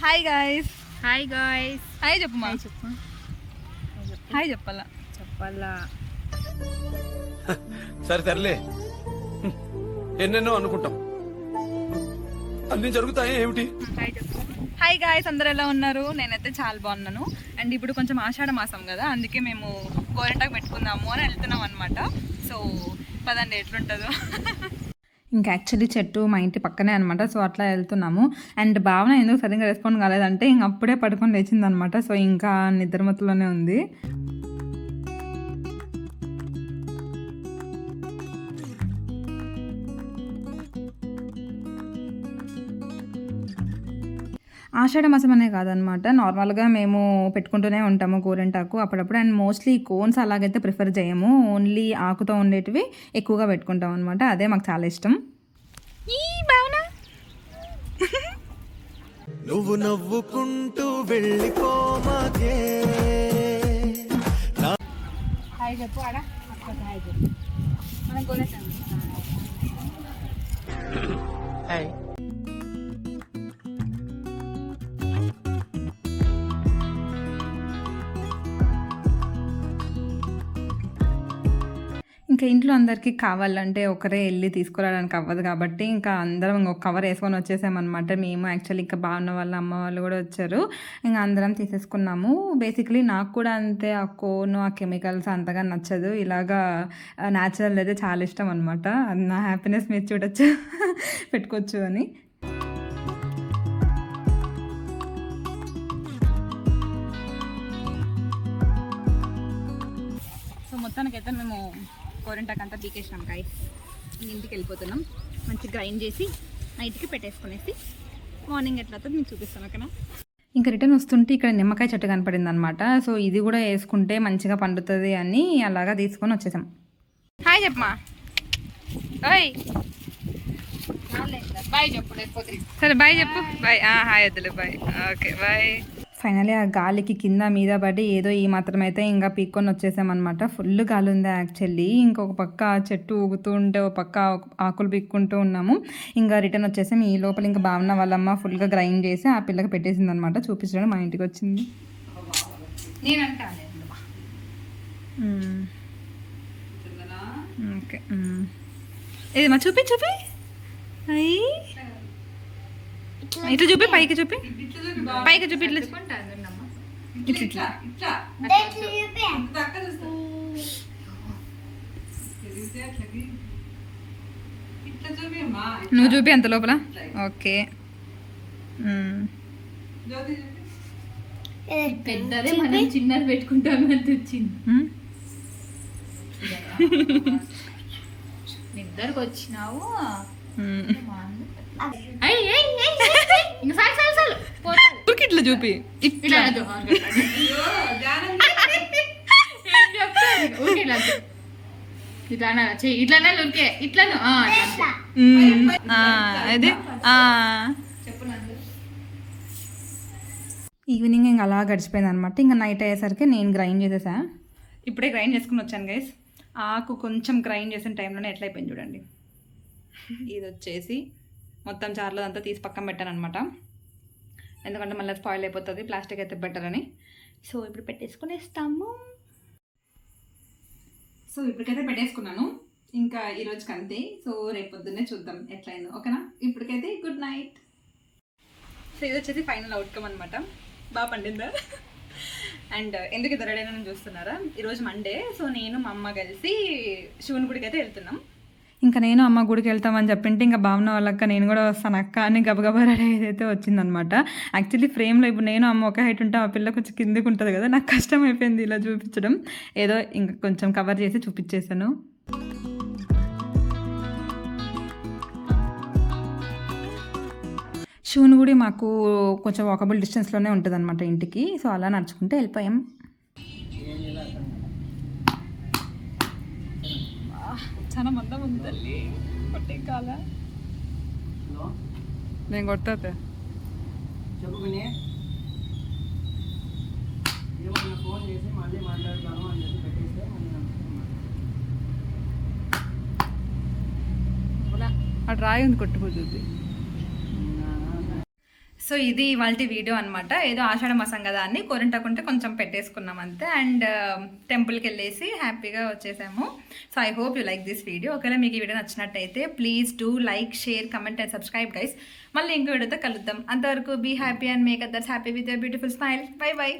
Hi guys. Hi guys. Hi చెప్పమ్మా. Hi చెప్పాలా సరే తరలే, ఎన్నెన్నో అనుకుంటాం, అన్ని జరుగుతాయి ఏమిటి? హాయ్ గాయ్స్, అందరు ఎలా ఉన్నారు? నేనైతే చాలా బాగున్నాను. అండ్ ఇప్పుడు కొంచెం ఆషాఢ మాసం కదా, అందుకే మేము గోరింటాకు పెట్టుకుందాము అని వెళ్తున్నాం అనమాట. సో పదండి ఎట్లుంటుందో. ఇంకా యాక్చువల్లీ చెట్టు మా ఇంటి పక్కనే అనమాట. సో అట్లా వెళ్తున్నాము. అండ్ భావన ఎందుకు సరిగ్గా రెస్పాండ్ కాలేదంటే ఇంక అప్పుడే పడుకొని లేచిందనమాట. సో ఇంకా నిద్రమత్తులోనే ఉంది. ఆషాఢ మాసం అనే కాదనమాట, నార్మల్గా మేము పెట్టుకుంటూనే ఉంటాము గోరింటాకు అప్పుడప్పుడు. అండ్ మోస్ట్లీ కోన్స్ అలాగైతే ప్రిఫర్ చేయము, ఓన్లీ ఆకుతో ఉండేటివి ఎక్కువగా పెట్టుకుంటాం అనమాట. అదే మాకు చాలా ఇష్టం. ఈ భావన నువ్వు నవ్వుకుంటూ వెళ్ళిపోమాకే. హాయ్ చెప్పు ఆడ హాయ్ చెప్పు. మనం కొనేసాం. హాయ్. ఇంకా ఇంట్లో అందరికీ కావాలంటే ఒకరే వెళ్ళి తీసుకురావడానికి అవ్వదు కాబట్టి ఇంకా అందరం ఒక కవర్ వేసుకొని వచ్చేసామన్నమాట. మేము యాక్చువల్లీ ఇంకా బాగున్న వాళ్ళ అమ్మ వాళ్ళు కూడా వచ్చారు. ఇంకా అందరం తీసేసుకున్నాము. బేసిక్లీ నాకు కూడా అంతే ఆ కోను ఆ కెమికల్స్ అంతగా నచ్చదు. ఇలాగా న్యాచురల్ అయితే చాలా ఇష్టం అనమాట. అది నా హ్యాపీనెస్ మీరు చూడొచ్చు పెట్టుకోవచ్చు అని. సో మొత్తానికైతే మేము గోరింటాకు అంతా పీకేసినాం గాయ్స్. ఇంటికి వెళ్ళిపోతున్నాం. మంచి గ్రైండ్ చేసి నైట్కి పెట్టేసుకునేసి మార్నింగ్ ఎట్లా అవుతుంది మీకు చూపిస్తాను. ఓకేనా? ఇంకా రిటర్న్ వస్తుంటే ఇక్కడ నిమ్మకాయ చెట్టు కనపడింది అనమాట. సో ఇది కూడా వేసుకుంటే మంచిగా పండుతుంది అని అలాగా తీసుకొని వచ్చేసాం. హాయ్ చెప్పమా. బాయ్ బాయ్ చెప్పు లేకపోతే. సరే బాయ్ చెప్పు. బాయ్. హాయ్ వద్దులే, బాయ్. Okay bye. ఫైనలీ ఆ గాలికి కింద మీద పడి ఏదో ఈ మాత్రం అయితే ఇంకా పీక్కొని వచ్చేసామన్నమాట. ఫుల్ గాలి ఉంది యాక్చువల్లీ. ఇంకొక పక్క చెట్టు ఊగుతూ ఉంటే ఒక పక్క ఆకులు పీక్కుంటూ ఉన్నాము. ఇంకా రిటర్న్ వచ్చేసాం. ఈ లోపల ఇంకా భావన వాళ్ళమ్మ ఫుల్గా గ్రైండ్ చేసి ఆ పిల్లకి పెట్టేసింది అనమాట. చూపించడం మా ఇంటికి వచ్చింది. ఓకే ఇది మా చూపి చూపి అయ్యి ఇట్లా చూపి, పైకి చూపి, పైకి చూపి, ఇట్లా ఇట్లా ఇట్లా నువ్వు చూపి అంత లోపల. ఓకే పెద్దదే మనం చిన్నది పెట్టుకుంటాం అంత వచ్చింది. నిద్రకు వచ్చినావు. ఇట్లా చూపి, ఇట్లా ఇట్లానే ఉరికే ఇట్లాను అదే. ఈవినింగ్ ఇంకా అలా గడిచిపోయింది అనమాట. ఇంకా నైట్ అయ్యేసరికి నేను గ్రైండ్ చేసేసా. ఇప్పుడే గ్రైండ్ చేసుకుని వచ్చాను గైస్. ఆకు కొంచెం గ్రైండ్ చేసిన టైంలోనే ఎట్లా అయిపోయింది చూడండి. ఇది వచ్చేసి మొత్తం చార్లో అంతా తీసి పక్కన పెట్టాను అనమాట. ఎందుకంటే మళ్ళీ స్పాయిల్ అయిపోతుంది, ప్లాస్టిక్ అయితే బెటర్ అని. సో ఇప్పుడు పెట్టేసుకునేస్తాము. సో ఇప్పటికైతే పెట్టేసుకున్నాను. ఇంకా ఈరోజుకి అంతే. సో రేపు పొద్దున్నే చూద్దాం ఎట్లయిందో. ఓకేనా? ఇప్పటికైతే గుడ్ నైట్. సో ఇది వచ్చేసి ఫైనల్ అవుట్కమ్ అనమాట. బాగా పండిందా? అండ్ ఎందుకు ఇద్దరు రెడీ అయినా చూస్తున్నారా? ఈరోజు మండే. సో నేను మా అమ్మ కలిసి శివుని గుడికి అయితే వెళ్తున్నాం. ఇంకా నేను అమ్మ గుడికి వెళ్తామని చెప్పింటే ఇంకా భావన వాళ్ళక్క నేను కూడా వస్తాను అక్క అని గబగబా రెడీ అయితే వచ్చిందనమాట. యాక్చువల్లీ ఫ్రేమ్లో ఇప్పుడు నేను అమ్మ ఒక హైట్ ఉంటే ఆ పిల్ల కొంచెం కిందికి ఉంటుంది కదా, నాకు కష్టం అయిపోయింది ఇలా చూపించడం. ఏదో ఇంకా కొంచెం కవర్ చేసి చూపించేసాను. శివుని గుడి మాకు కొంచెం వాకబుల్ డిస్టెన్స్లోనే ఉంటుంది అనమాట ఇంటికి. సో అలా నడుచుకుంటే వెళ్ళిపోయాం. చాలా మందం ఉంది తల్లి, కొట్టే కాల నేను కొడతా అటు రాయి ఉంది కొట్టుకుతుంది. సో ఇది ఇవాళ వీడియో అనమాట. ఏదో ఆషాఢ మాసం కదా అని కొరంటాకుంటే కొంచెం పెట్టేసుకున్నాం అంతే. అండ్ టెంపుల్కి వెళ్ళేసి హ్యాపీగా వచ్చేసాము. So I hope you like this video. ఒకవేళ మీకు ఈ వీడియో నచ్చినట్టయితే please do like, share, comment and subscribe guys. మళ్ళీ ఇంకో వీడియోతో కలుద్దాం. అంతవరకు be happy and make others happy with your beautiful smile. Bye by.